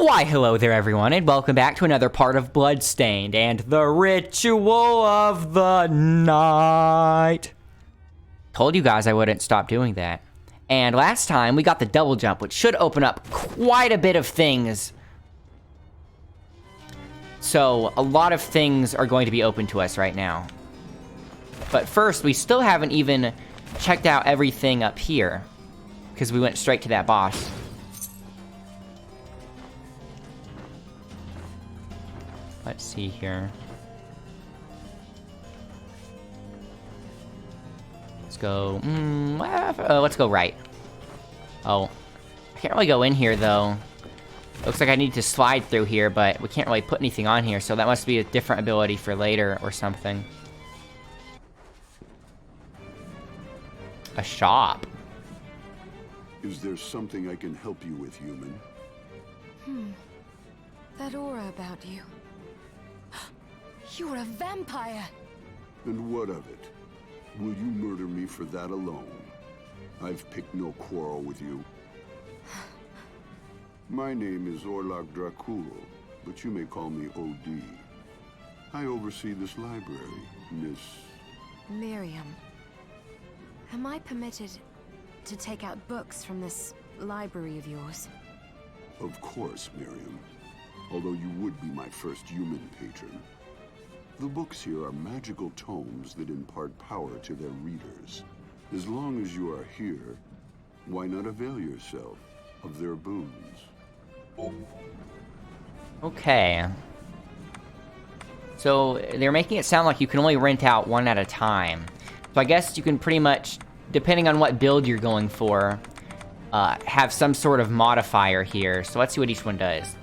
Why, hello there everyone, and welcome back to another part of Bloodstained and the Ritual of the Night. Told you guys I wouldn't stop doing that. And last time we got the double jump, which should open up quite a bit of things. So a lot of things are going to be open to us right now. But first, we still haven't even checked out everything up here, because we went straight to that boss. Let's see here. Let's go. Let's go right. Oh, I can't really go in here though. Looks like I need to slide through here, but we can't really put anything on here, so that must be a different ability for later or something. A shop. Is there something I can help you with, human? That aura about you. You're a vampire! And what of it? Will you murder me for that alone? I've picked no quarrel with you. My name is Orlok Dracul, but you may call me OD. I oversee this library, Miss... Miriam. Am I permitted to take out books from this library of yours? Of course, Miriam. Although you would be my first human patron. The books here are magical tomes that impart power to their readers. As long as you are here, why not avail yourself of their boons? Okay. So they're making it sound like you can only rent out one at a time. So I guess you can pretty much, depending on what build you're going for, have some sort of modifier here. So let's see what each one does.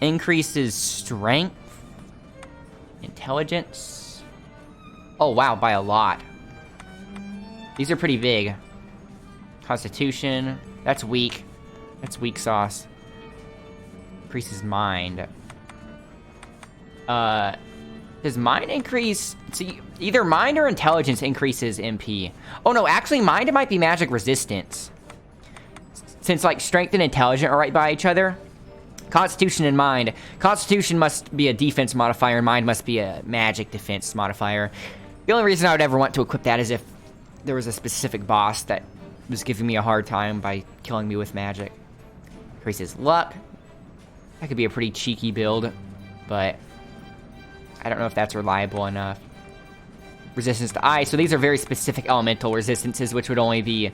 Increases strength. Intelligence. Oh wow, by a lot. These are pretty big. Constitution. That's weak. That's weak sauce. Increases mind. Does mind increase? See, either mind or intelligence increases MP. Oh no, actually mind might be magic resistance. Since like strength and intelligence are right by each other. Constitution and mind. Constitution must be a defense modifier, and mind must be a magic defense modifier. The only reason I would ever want to equip that is if there was a specific boss that was giving me a hard time by killing me with magic. Increases luck. That could be a pretty cheeky build, but I don't know if that's reliable enough. Resistance to ice. So these are very specific elemental resistances, which would only be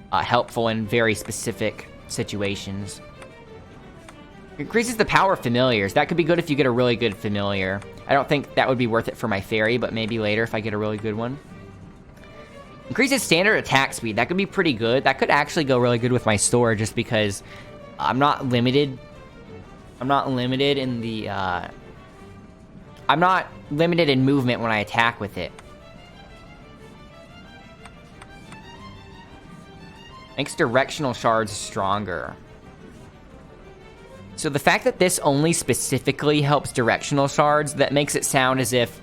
helpful in very specific situations. Increases the power of familiars. That could be good if you get a really good familiar. I don't think that would be worth it for my fairy, but maybe later if I get a really good one. Increases standard attack speed. That could be pretty good. That could actually go really good with my sword just because I'm not limited. I'm not limited in the... I'm not limited in movement when I attack with it. Makes directional shards stronger. So the fact that this only specifically helps directional shards, that makes it sound as if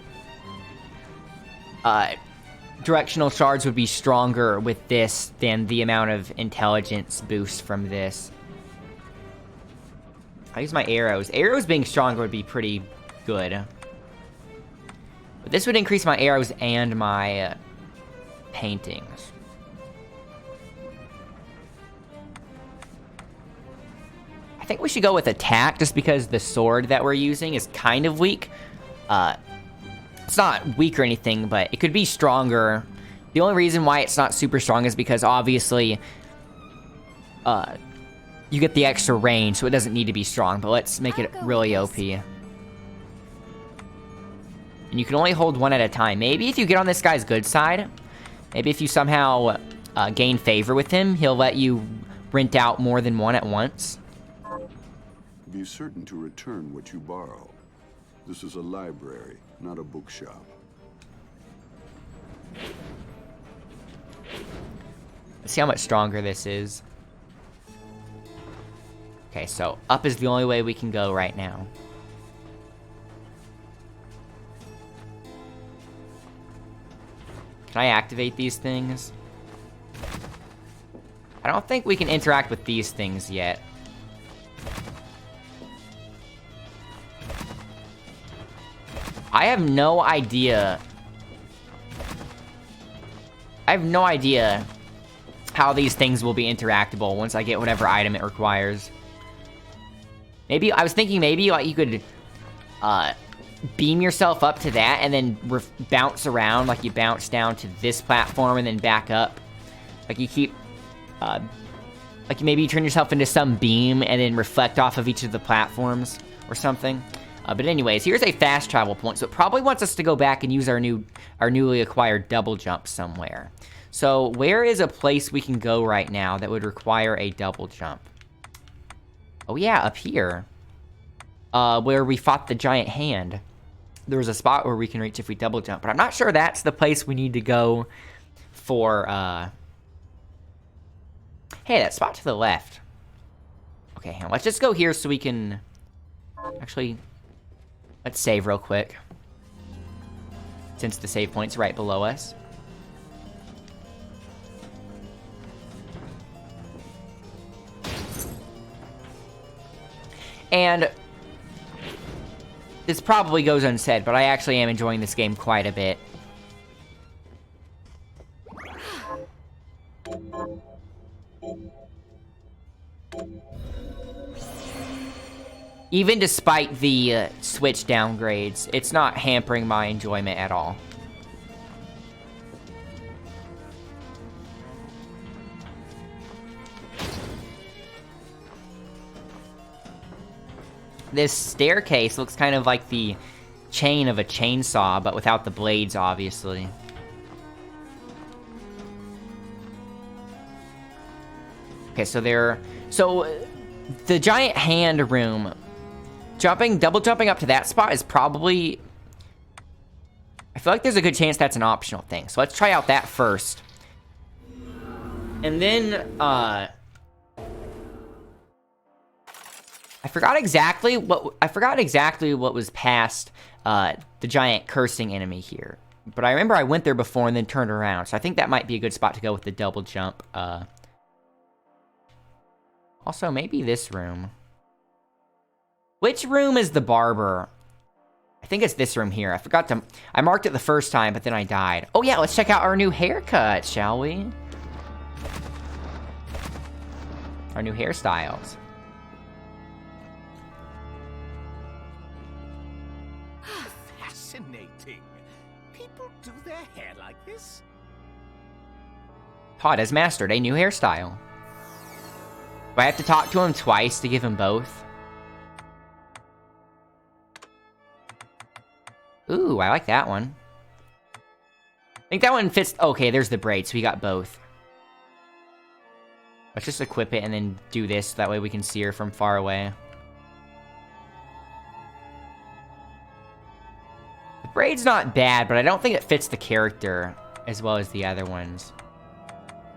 directional shards would be stronger with this than the amount of intelligence boost from this. I use my arrows. Arrows being stronger would be pretty good. But this would increase my arrows and my paintings. I think we should go with attack just because the sword that we're using is kind of weak. It's not weak or anything, but it could be stronger. The only reason why it's not super strong is because obviously you get the extra range, so it doesn't need to be strong, but let's make it really OP. And you can only hold one at a time. Maybe if you get on this guy's good side, maybe if you somehow gain favor with him, he'll let you rent out more than one at once. Be certain to return what you borrow. This is a library, not a bookshop. Let's see how much stronger this is. Okay, so up is the only way we can go right now. Can I activate these things? I don't think we can interact with these things yet. I have no idea. I have no idea how these things will be interactable once I get whatever item it requires. Maybe, I was thinking maybe like you could beam yourself up to that and then bounce around, like you bounce down to this platform and then back up. Like you keep, like maybe you turn yourself into some beam and then reflect off of each of the platforms or something. But anyways, here's a fast travel point, so it probably wants us to go back and use our newly acquired double jump somewhere. So where is a place we can go right now that would require a double jump? Oh yeah, up here. Where we fought the giant hand. There was a spot where we can reach if we double jump, but I'm not sure that's the place we need to go for, Hey, that spot to the left. Okay, hang on, let's just go here so we can... Actually, let's save real quick. Since the save point's right below us. And this probably goes unsaid, but I actually am enjoying this game quite a bit. Even despite the Switch downgrades, it's not hampering my enjoyment at all. This staircase looks kind of like the chain of a chainsaw, but without the blades, obviously. Okay, so the giant hand room, double jumping up to that spot is probably... I feel like there's a good chance that's an optional thing. So let's try out that first. And then, I forgot exactly what was past the giant cursing enemy here. But I remember I went there before and then turned around. So I think that might be a good spot to go with the double jump. Also, maybe this room. Which room is the barber? I think it's this room here. I marked it the first time, but then I died. Oh yeah, let's check out our new haircut, shall we? Our new hairstyles. Fascinating. People do their hair like this? Todd has mastered a new hairstyle. Do I have to talk to him twice to give him both? Ooh, I like that one. I think that one fits... Okay, there's the braid, so we got both. Let's just equip it and then do this, so that way we can see her from far away. The braid's not bad, but I don't think it fits the character as well as the other ones.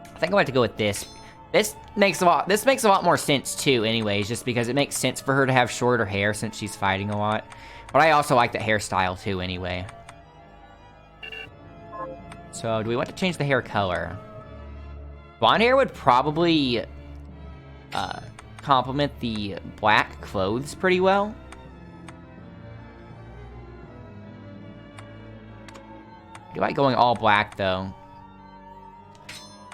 I think I'm going to go with this. This makes a lot more sense too, anyways, just because it makes sense for her to have shorter hair since she's fighting a lot. But I also like that hairstyle too, anyway. So, do we want to change the hair color? Blonde hair would probably complement the black clothes pretty well. I do like going all black though.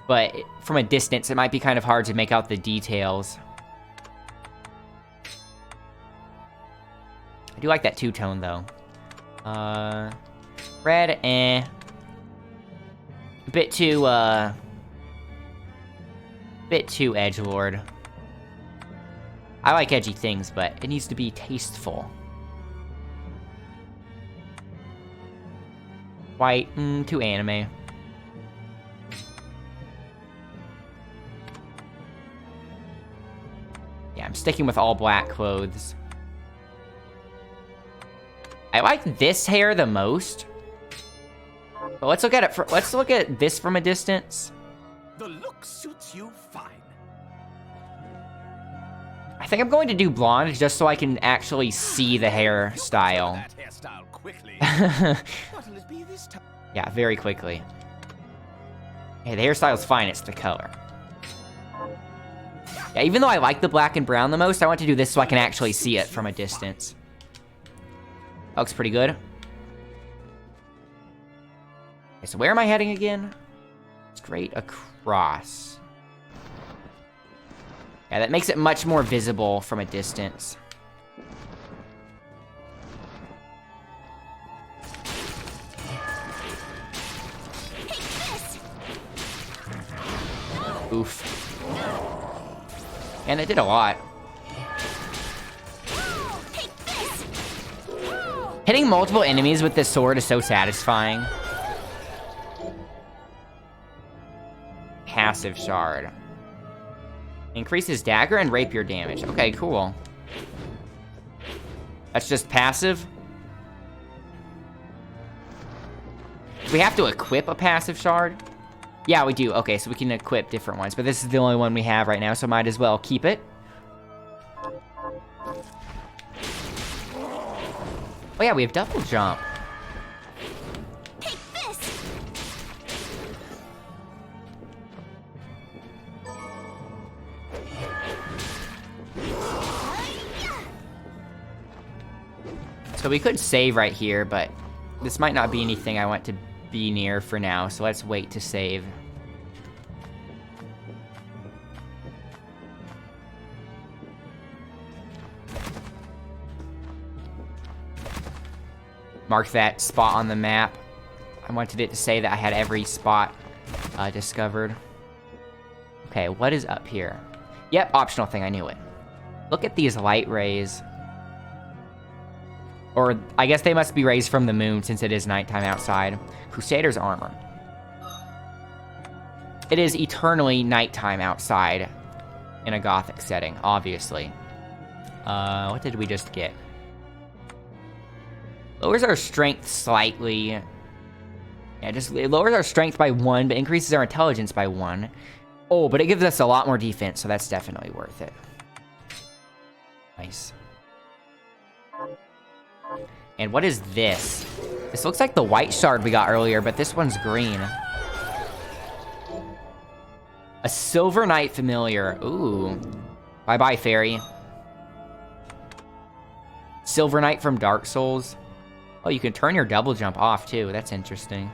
But from a distance, it might be kind of hard to make out the details. I do like that two-tone, though. Red, eh. A bit too edgelord. I like edgy things, but it needs to be tasteful. White, too anime. Yeah, I'm sticking with all black clothes. I like this hair the most. But let's look at it. Let's look at this from a distance. The look suits you fine. I think I'm going to do blonde just so I can actually see the hairstyle. That hairstyle quickly. What'll it be this time? Yeah, very quickly. Hey, the hairstyle's fine. It's the color. Yeah, even though I like the black and brown the most, I want to do this so I can actually see it from a distance. That looks pretty good. Okay, so where am I heading again? Straight across. Yeah, that makes it much more visible from a distance. Oof. And it did a lot. Hitting multiple enemies with this sword is so satisfying. Passive shard. Increases dagger and rapier damage. Okay, cool. That's just passive? Do we have to equip a passive shard? Yeah, we do. Okay, so we can equip different ones, but this is the only one we have right now, so might as well keep it. Oh yeah, we have double jump. Take this. So we could save right here, but this might not be anything I want to be near for now, so let's wait to save. Mark that spot on the map. I wanted it to say that I had every spot discovered. Okay, what is up here? Yep, optional thing, I knew it. Look at these light rays. Or, I guess they must be rays from the moon since it is nighttime outside. Crusader's armor. It is eternally nighttime outside in a gothic setting, obviously. What did we just get? Lowers our strength slightly. Yeah, it lowers our strength by 1, but increases our intelligence by 1. Oh, but it gives us a lot more defense, so that's definitely worth it. Nice. And what is this? This looks like the white shard we got earlier, but this one's green. A Silver Knight familiar. Ooh. Bye-bye, fairy. Silver Knight from Dark Souls. Oh, you can turn your double jump off, too. That's interesting.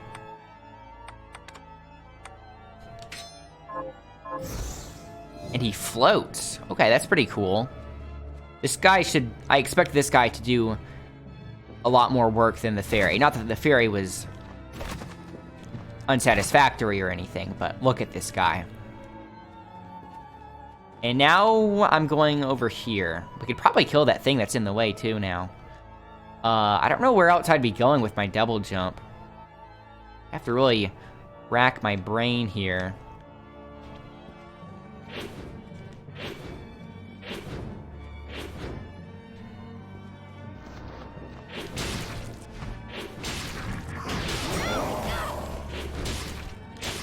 And he floats. Okay, that's pretty cool. This guy should... I expect this guy to do a lot more work than the fairy. Not that the fairy was unsatisfactory or anything, but look at this guy. And now I'm going over here. We could probably kill that thing that's in the way, too, now. I don't know where else I'd be going with my double jump. I have to really rack my brain here.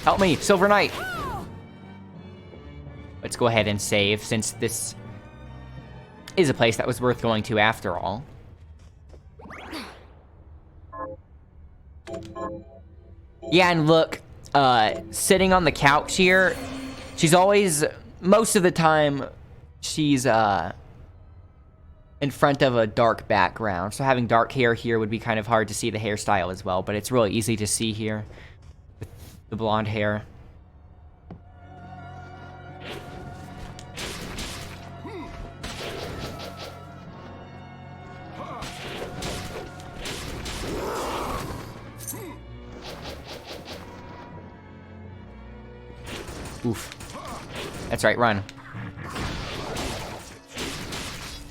Help me, Silver Knight! Let's go ahead and save, since this is a place that was worth going to after all. Yeah, and look, sitting on the couch here, she's always, most of the time, she's in front of a dark background. So having dark hair here would be kind of hard to see the hairstyle as well, but it's really easy to see here with the blonde hair. Oof. That's right, run.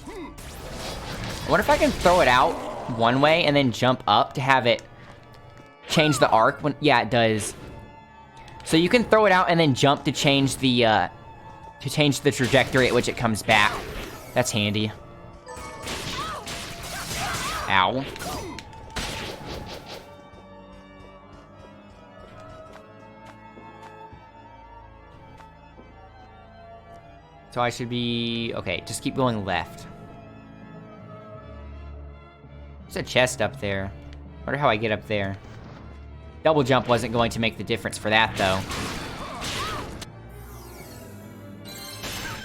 I wonder if I can throw it out one way and then jump up to have it change the arc when... Yeah, it does. So you can throw it out and then jump to change the trajectory at which it comes back. That's handy. Ow. So I should be... Okay, just keep going left. There's a chest up there. Wonder how I get up there. Double jump wasn't going to make the difference for that, though.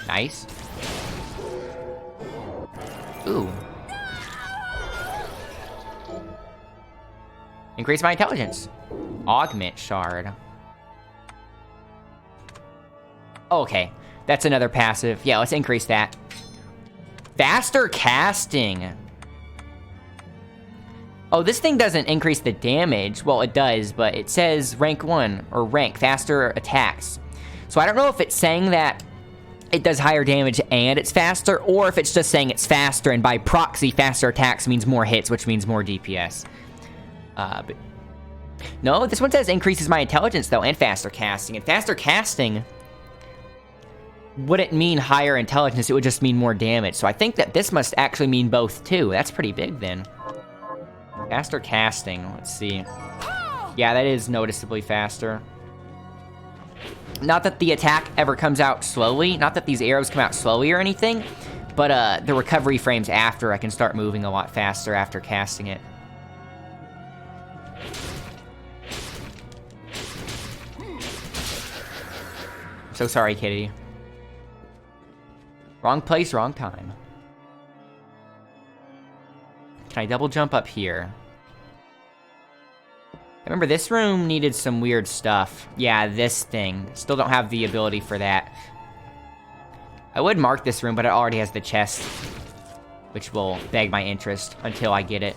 Nice. Ooh. Increase my intelligence. Augment shard. Okay, that's another passive. Yeah, let's increase that. Faster casting. Oh, this thing doesn't increase the damage. Well, it does, but it says rank 1, or rank, faster attacks. So I don't know if it's saying that it does higher damage and it's faster, or if it's just saying it's faster, and by proxy, faster attacks means more hits, which means more DPS. But no, this one says increases my intelligence, though, and faster casting. And faster casting wouldn't mean higher intelligence, it would just mean more damage. So I think that this must actually mean both, too. That's pretty big, then. Faster casting, let's see. Yeah, that is noticeably faster. Not that the attack ever comes out slowly, not that these arrows come out slowly or anything, but the recovery frames after, I can start moving a lot faster after casting it. So sorry, kitty. Wrong place, wrong time. Can I double jump up here? I remember this room needed some weird stuff. Yeah, this thing. Still don't have the ability for that. I would mark this room, but it already has the chest, which will beg my interest until I get it.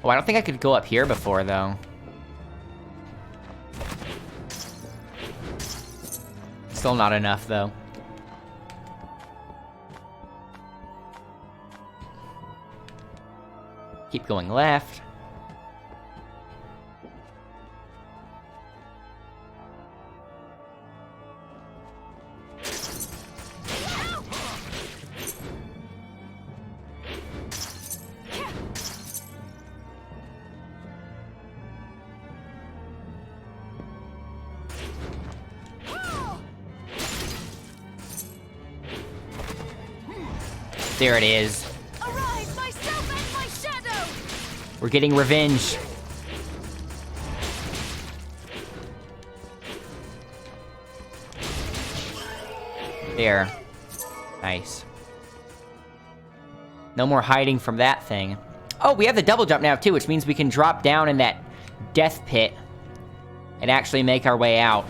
Oh, I don't think I could go up here before, though. Still not enough, though. Keep going left. There it is. Arise, myself and my shadow! We're getting revenge. There. Nice. No more hiding from that thing. Oh, we have the double jump now, too, which means we can drop down in that death pit and actually make our way out.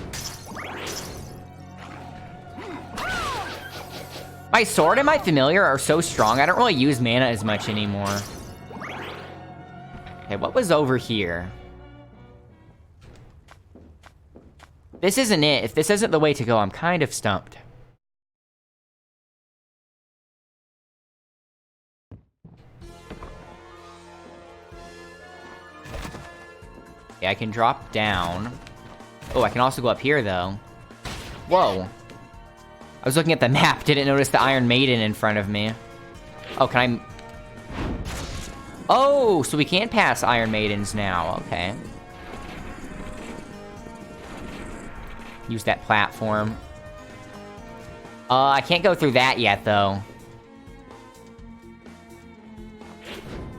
My sword and my familiar are so strong, I don't really use mana as much anymore. Okay, what was over here? This isn't it. If this isn't the way to go, I'm kind of stumped. Yeah, I can drop down. Oh, I can also go up here, though. Whoa. I was looking at the map, didn't notice the Iron Maiden in front of me. Oh, can I... Oh, so we can't pass Iron Maidens now. Okay. Use that platform. I can't go through that yet, though.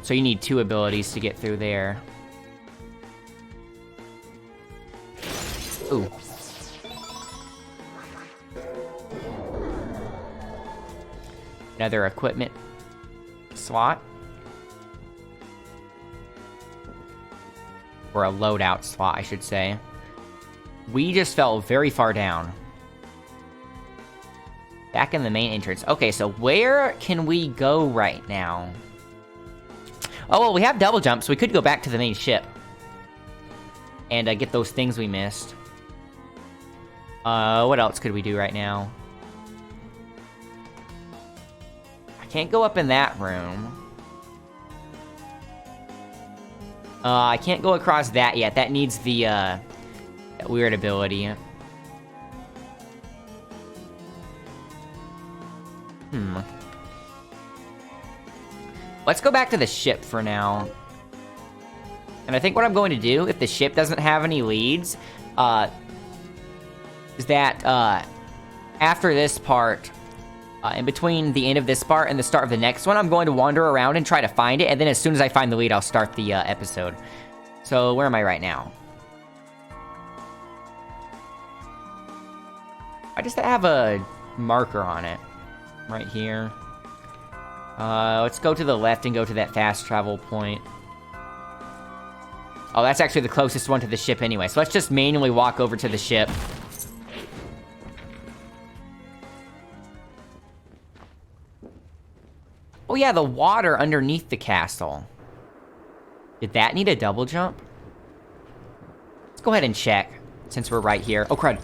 So you need 2 abilities to get through there. Ooh. Another equipment slot. Or a loadout slot, I should say. We just fell very far down. Back in the main entrance. Okay, so where can we go right now? Oh, well, we have double jump, so we could go back to the main ship. And get those things we missed. What else could we do right now? Can't go up in that room. I can't go across that yet. That needs the, that weird ability. Let's go back to the ship for now. And I think what I'm going to do, if the ship doesn't have any leads, is that, after this part, In between the end of this part and the start of the next one, I'm going to wander around and try to find it, and then as soon as I find the lead, I'll start the episode. So, where am I right now? Why does that have a marker on it? Right here. Let's go to the left and go to that fast travel point. Oh, that's actually the closest one to the ship anyway, so let's just manually walk over to the ship. Oh yeah, the water underneath the castle. Did that need a double jump? Let's go ahead and check, since we're right here. Oh, crud.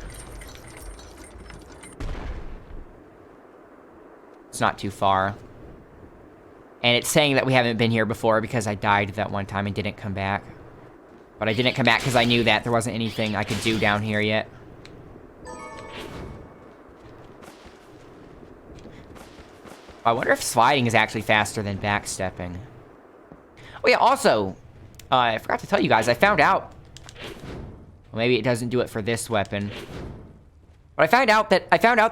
It's not too far. And it's saying that we haven't been here before because I died that one time and didn't come back. But I didn't come back because I knew that there wasn't anything I could do down here yet. I wonder if sliding is actually faster than backstepping. Oh yeah, also, I forgot to tell you guys, I found out... Well, maybe it doesn't do it for this weapon. But I found out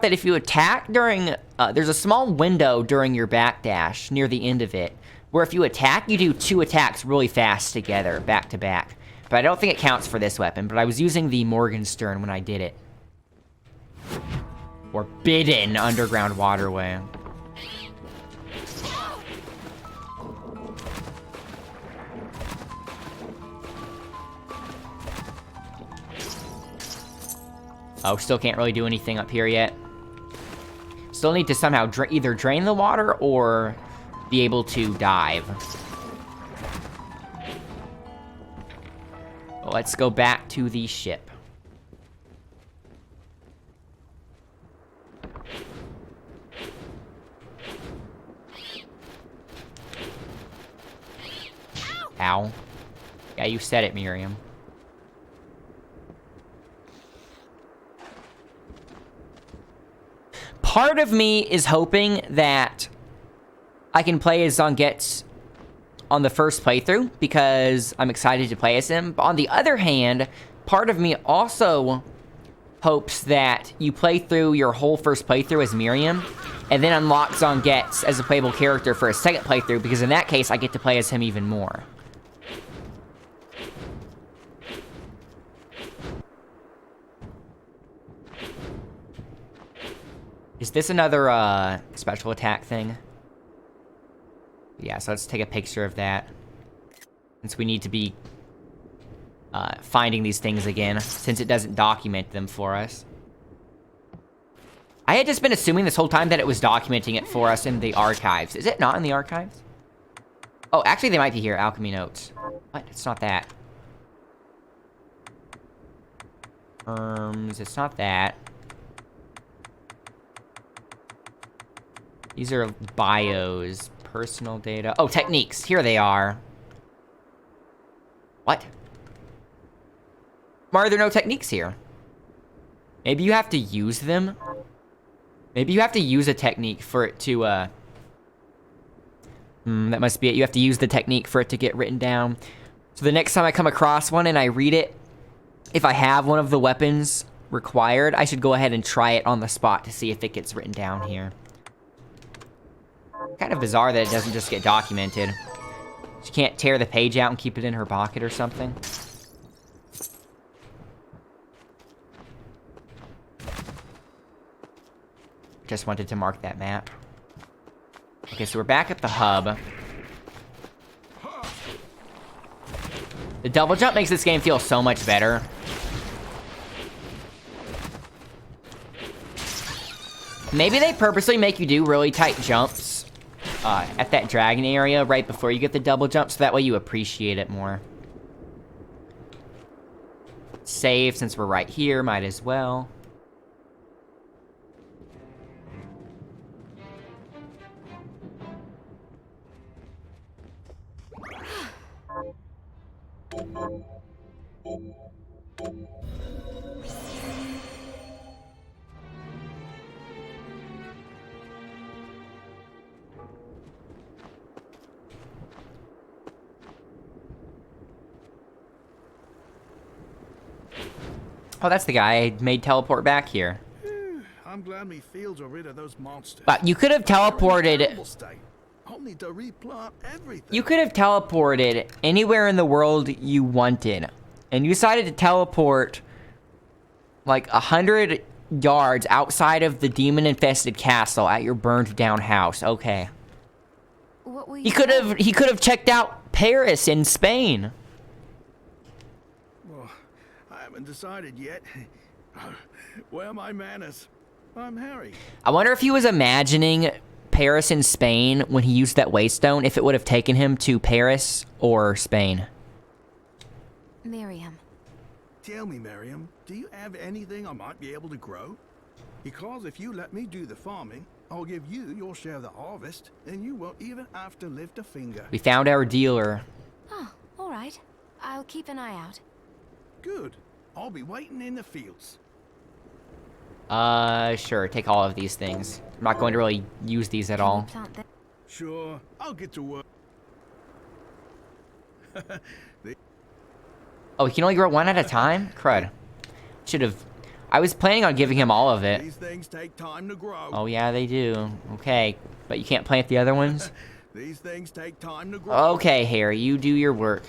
that if you attack during... there's a small window during your backdash near the end of it, where if you attack, you do 2 attacks really fast together, back to back. But I don't think it counts for this weapon, but I was using the Morgenstern when I did it. Forbidden underground waterway. Oh, still can't really do anything up here yet. Still need to somehow either drain the water or be able to dive. Well, let's go back to the ship. Ow. Yeah, you said it, Miriam. Part of me is hoping that I can play as Zangetz on the first playthrough, because I'm excited to play as him. But on the other hand, part of me also hopes that you play through your whole first playthrough as Miriam, and then unlock Zangetz as a playable character for a second playthrough, because in that case, I get to play as him even more. Is this another, special attack thing? Yeah, so let's take a picture of that. Since we need to be, finding these things again, since it doesn't document them for us. I had just been assuming this whole time that it was documenting it for us in the archives. Is it not in the archives? Oh, actually, they might be here. Alchemy notes. What? It's not that. It's not that. These are bios, personal data. Oh, techniques. Here they are. What? Why are there no techniques here? Maybe you have to use them? Maybe you have to use a technique for it to, that must be it. You have to use the technique for it to get written down. So the next time I come across one and I read it, if I have one of the weapons required, I should go ahead and try it on the spot to see if it gets written down here. Kind of bizarre that it doesn't just get documented. She can't tear the page out and keep it in her pocket or something. Just wanted to mark that map. Okay, so we're back at the hub. The double jump makes this game feel so much better. Maybe they purposely make you do really tight jumps at that dragon area right before you get the double jump, so that way you appreciate it more. Save, since we're right here, might as well. Oh, that's the guy I made teleport back here. I'm glad me fields are rid of those monsters. But you could have They're in a teleported. terrible state. I'll need to replant everything. You could have teleported anywhere in the world you wanted, and you decided to teleport like 100 yards outside of the demon-infested castle at your burned-down house. Okay. What were you? He could have checked out Paris in Spain. Well, I haven't decided yet. Where are my manners? I'm Harry. I wonder if he was imagining Paris in Spain when he used that waystone, if it would have taken him to Paris or Spain. Miriam. Tell me, Miriam, do you have anything I might be able to grow? Because if you let me do the farming, I'll give you your share of the harvest, and you won't even have to lift a finger. We found our dealer. Oh, all right. I'll keep an eye out. Good. I'll be waiting in the fields. Sure, take all of these things. I'm not going to really use these at all. Plant them. Sure, I'll get to work. Oh, he can only grow one at a time? Crud. Should have... I was planning on giving him all of it. These things take time to grow. Oh, yeah, they do. Okay, but you can't plant the other ones? These things take time to grow. Okay, Harry, you do your work.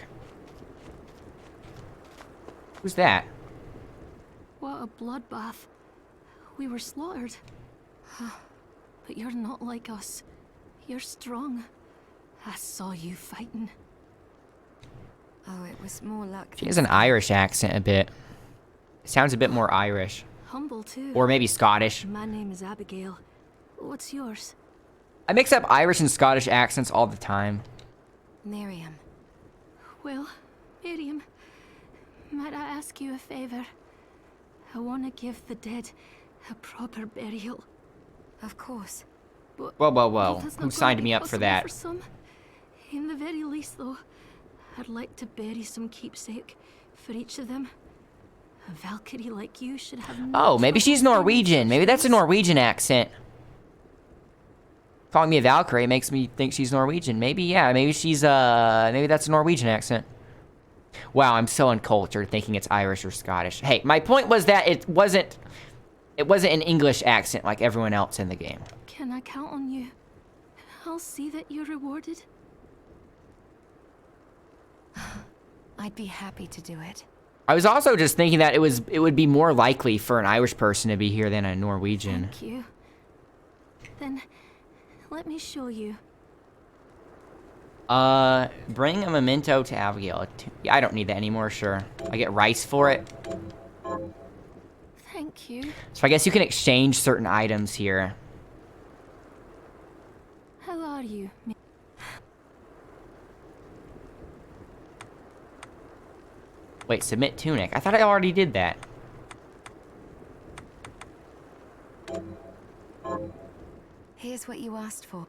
Who's that? What a bloodbath. We were slaughtered. But you're not like us. You're strong. I saw you fighting. Oh, it was more luck. She has an Irish accent a bit. Sounds a bit more Irish. Humble too. Or maybe Scottish. My name is Abigail. What's yours? I mix up Irish and Scottish accents all the time. Miriam. Well, Miriam, might I ask you a favor? I want to give the dead a proper burial. Of course. But Whoa, whoa, well, whoa. that's not Who gonna signed be me up for possible that? For some. In the very least, though, I'd like to bury some keepsake for each of them. A Valkyrie like you should have no Oh, maybe trouble she's finding Norwegian. Maybe that's a such Norwegian accent. Calling me a Valkyrie makes me think she's Norwegian. Maybe, yeah. Maybe she's, maybe that's a Norwegian accent. Wow, I'm so uncultured thinking it's Irish or Scottish. Hey, my point was that it wasn't an English accent like everyone else in the game. Can I count on you? I'll see that you're rewarded. I'd be happy to do it. I was also just thinking that it would be more likely for an Irish person to be here than a Norwegian. Thank you. Then, let me show you. Bring a memento to Abigail. Yeah, I don't need that anymore, sure. I get rice for it. Thank you. So I guess you can exchange certain items here. How are you? Wait, submit tunic. I thought I already did that. Here's what you asked for.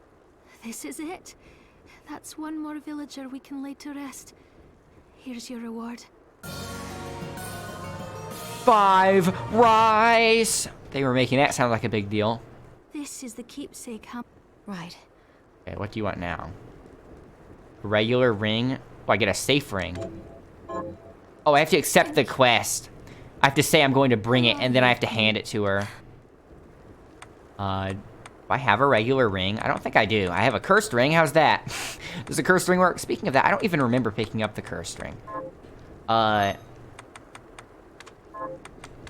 This is it. That's one more villager we can lay to rest. Here's your reward. 5 rice! They were making that sound like a big deal. This is the keepsake Right. Okay, what do you want now? A regular ring? Oh, I get a safe ring. Oh, I have to accept the quest. I have to say I'm going to bring it, and then I have to hand it to her. Do I have a regular ring? I don't think I do. I have a cursed ring. How's that? Does the cursed ring work? Speaking of that, I don't even remember picking up the cursed ring.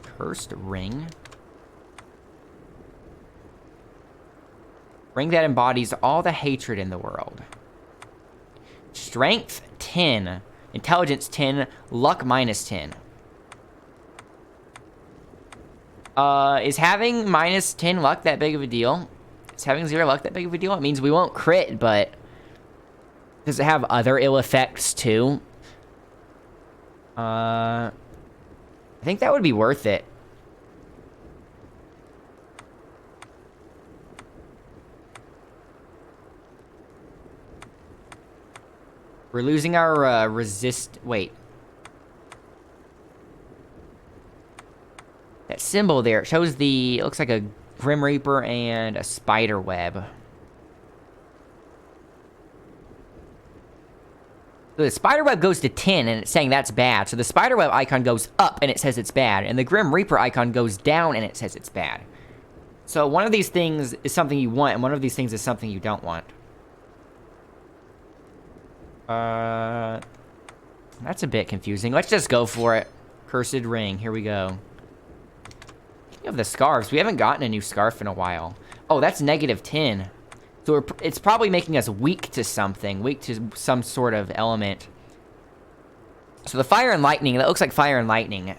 Cursed ring? Ring that embodies all the hatred in the world. Strength 10. Intelligence 10. Luck minus 10. Is having minus 10 luck that big of a deal? Is having 0 luck that big of a deal? It means we won't crit, but... does it have other ill effects, too? I think that would be worth it. We're losing our, wait. That symbol there, it shows it looks like a Grim Reaper and a spider web. So the spider web goes to 10 and it's saying that's bad. So the spider web icon goes up and it says it's bad. And the Grim Reaper icon goes down and it says it's bad. So one of these things is something you want, and one of these things is something you don't want. That's a bit confusing. Let's just go for it. Cursed ring. Here we go. Speaking of the scarves, we haven't gotten a new scarf in a while. Oh, that's -10. So it's probably making us weak to something. Weak to some sort of element. So the fire and lightning, that looks like fire and lightning.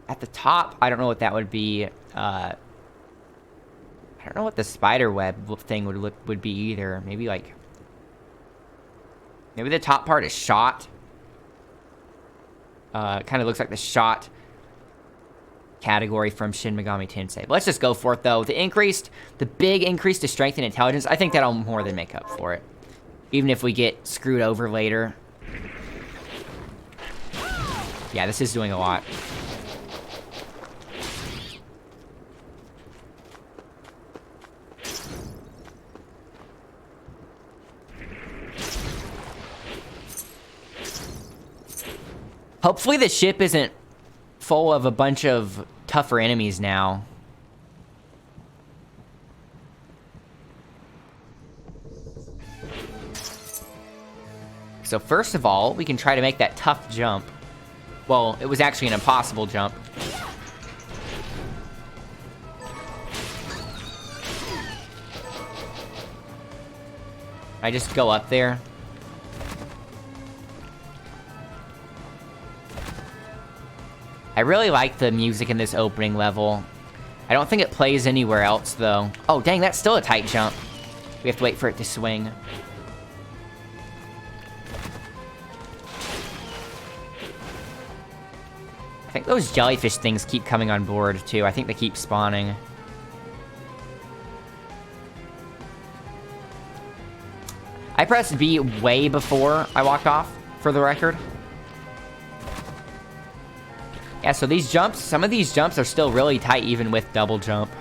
At the top, I don't know what that would be. I don't know what the spider web thing would be either. Maybe like... Maybe the top part is shot. Kind of looks like the shot category from Shin Megami Tensei. But let's just go for it, though. The big increase to strength and intelligence, I think that'll more than make up for it. Even if we get screwed over later. Yeah, this is doing a lot. Hopefully the ship isn't full of a bunch of tougher enemies now. So first of all, we can try to make that tough jump. Well, it was actually an impossible jump. I just go up there. I really like the music in this opening level. I don't think it plays anywhere else, though. Oh, dang, that's still a tight jump. We have to wait for it to swing. I think those jellyfish things keep coming on board, too. I think they keep spawning. I pressed B way before I walked off, for the record. Yeah, so these jumps, some of these jumps are still really tight even with double jump.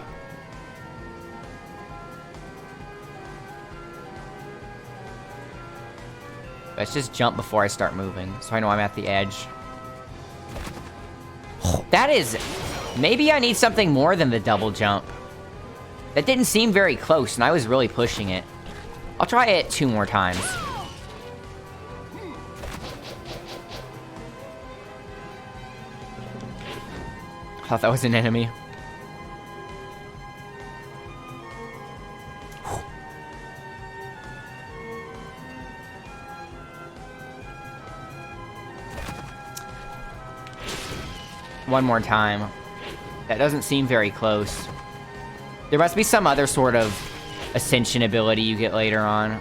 Let's just jump before I start moving, so I know I'm at the edge. That is... Maybe I need something more than the double jump. That didn't seem very close, and I was really pushing it. I'll try it 2 more times. I thought that was an enemy. One more time. That doesn't seem very close. There must be some other sort of ascension ability you get later on.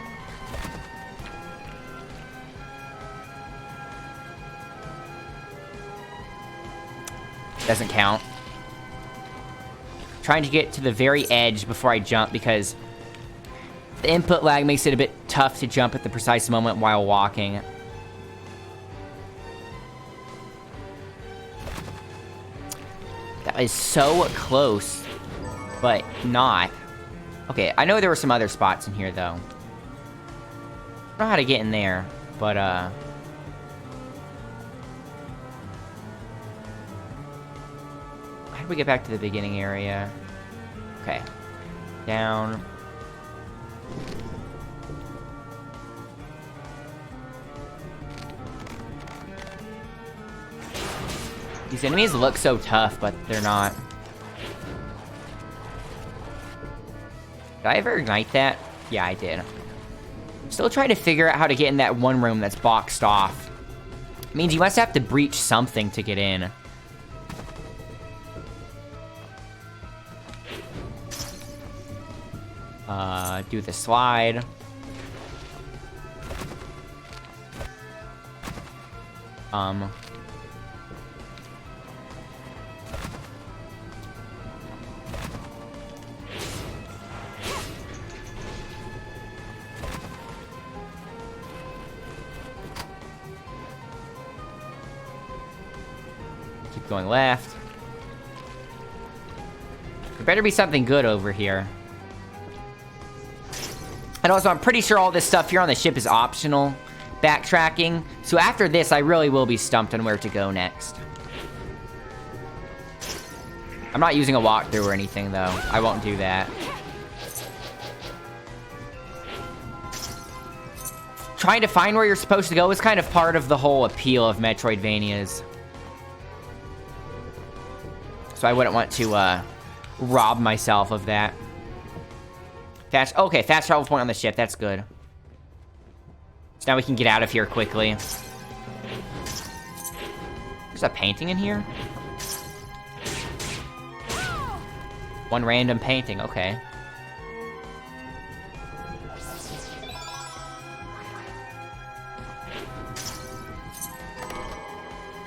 Doesn't count. Trying to get to the very edge before I jump because the input lag makes it a bit tough to jump at the precise moment while walking. That is so close, but not. Okay, I know there were some other spots in here, though. I don't know how to get in there, but, how do we get back to the beginning area? Okay. Down. These enemies look so tough, but they're not. Did I ever ignite that? Yeah, I did. Still trying to figure out how to get in that one room that's boxed off. It means you must have to breach something to get in. Do the slide. Keep going left. There better be something good over here. And also, I'm pretty sure all this stuff here on the ship is optional backtracking. So after this, I really will be stumped on where to go next. I'm not using a walkthrough or anything, though. I won't do that. Trying to find where you're supposed to go is kind of part of the whole appeal of Metroidvanias. So I wouldn't want to, rob myself of that. Okay, fast travel point on the ship. That's good. So now we can get out of here quickly. There's a painting in here? One random painting, okay.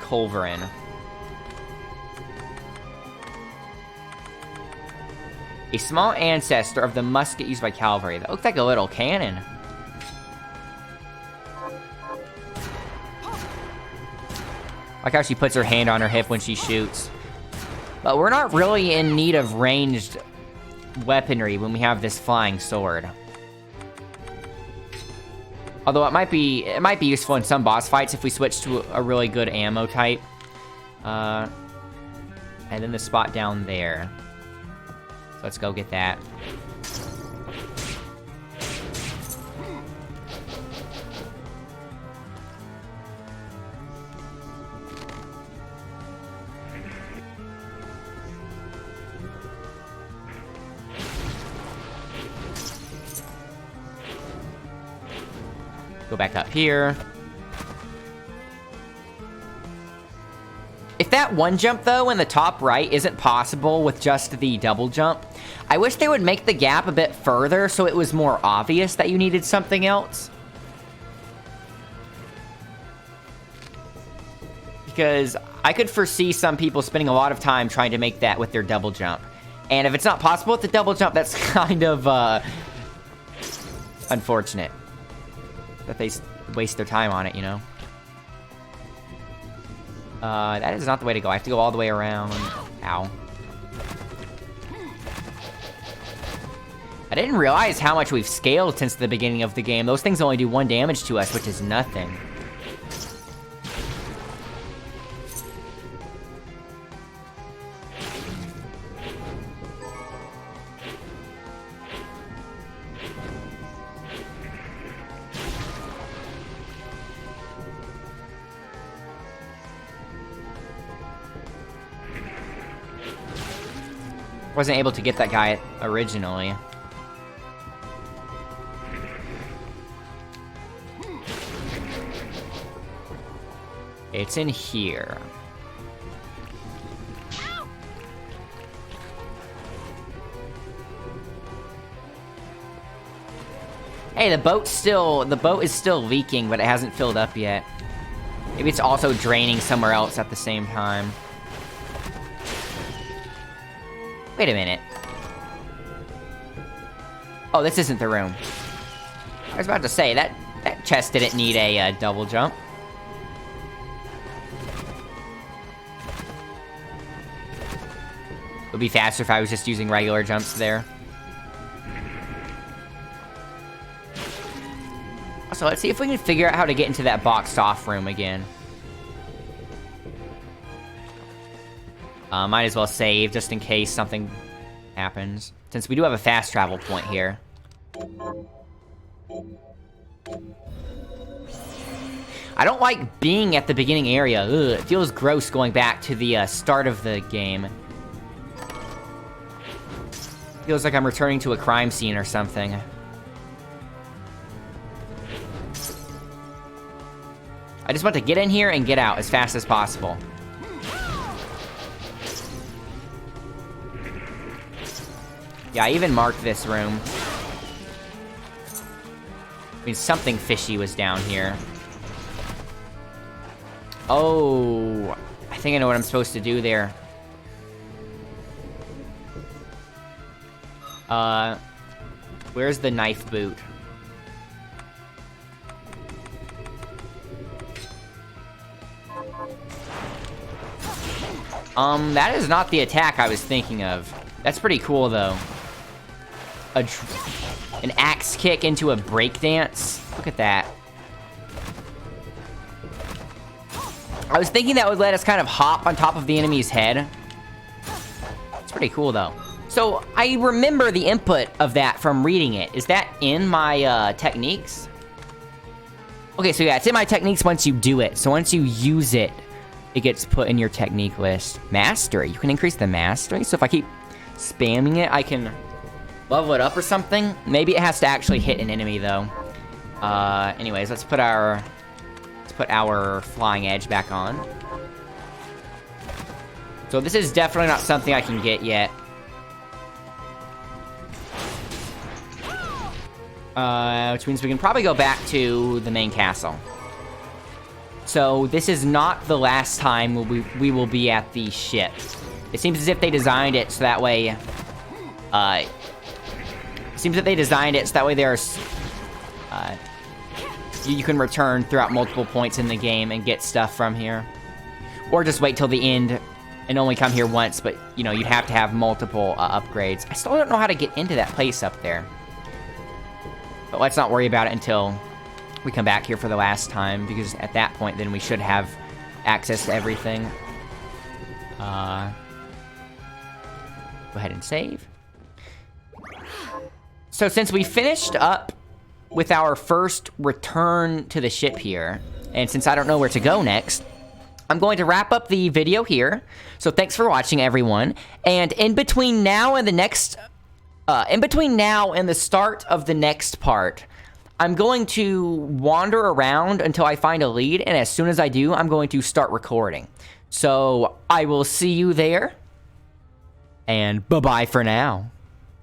Culverin. A small ancestor of the musket used by cavalry. That looks like a little cannon. Like how she puts her hand on her hip when she shoots. But we're not really in need of ranged weaponry when we have this flying sword. Although it might be useful in some boss fights if we switch to a really good ammo type. And then the spot down there. So let's go get that. Go back up here. If that one jump, though, in the top right isn't possible with just the double jump, I wish they would make the gap a bit further so it was more obvious that you needed something else. Because I could foresee some people spending a lot of time trying to make that with their double jump. And if it's not possible with the double jump, that's kind of, unfortunate. That they waste their time on it, you know? That is not the way to go. I have to go all the way around. Ow. I didn't realize how much we've scaled since the beginning of the game. Those things only do 1 damage to us, which is nothing. Wasn't able to get that guy originally. It's in here. Hey, the boat is still leaking, but it hasn't filled up yet. Maybe it's also draining somewhere else at the same time. Wait a minute. Oh, this isn't the room. I was about to say, that chest didn't need a double jump. It would be faster if I was just using regular jumps there. Also, let's see if we can figure out how to get into that boxed off room again. Might as well save, just in case something happens. Since we do have a fast travel point here. I don't like being at the beginning area. Ugh, it feels gross going back to the start of the game. Feels like I'm returning to a crime scene or something. I just want to get in here and get out as fast as possible. Yeah, I even marked this room. I mean, something fishy was down here. Oh, I think I know what I'm supposed to do there. Where's the knife boot? That is not the attack I was thinking of. That's pretty cool, though. An axe kick into a breakdance. Look at that. I was thinking that would let us kind of hop on top of the enemy's head. pretty cool, though. So, I remember the input of that from reading it. Is that in my, techniques? Okay, so yeah, it's in my techniques once you do it. So once you use it, it gets put in your technique list. Mastery. You can increase the mastery. So if I keep spamming it, I can level it up or something. Maybe it has to actually hit an enemy, though. Anyways, let's put our flying edge back on. So this is definitely not something I can get yet. Which means we can probably go back to the main castle. So this is not the last time we will be at the ship. It seems as if they designed it so that way... there's... you can return throughout multiple points in the game and get stuff from here. Or just wait till the end and only come here once, but, you know, you'd have to have multiple upgrades. I still don't know how to get into that place up there. But let's not worry about it until we come back here for the last time, because at that point, then we should have access to everything. Go ahead and save. So since we finished up with our first return to the ship here, and since I don't know where to go next, I'm going to wrap up the video here. So thanks for watching, everyone. And in between now and the next... in between now and the start of the next part, I'm going to wander around until I find a lead, and as soon as I do, I'm going to start recording. So I will see you there, and bye-bye for now.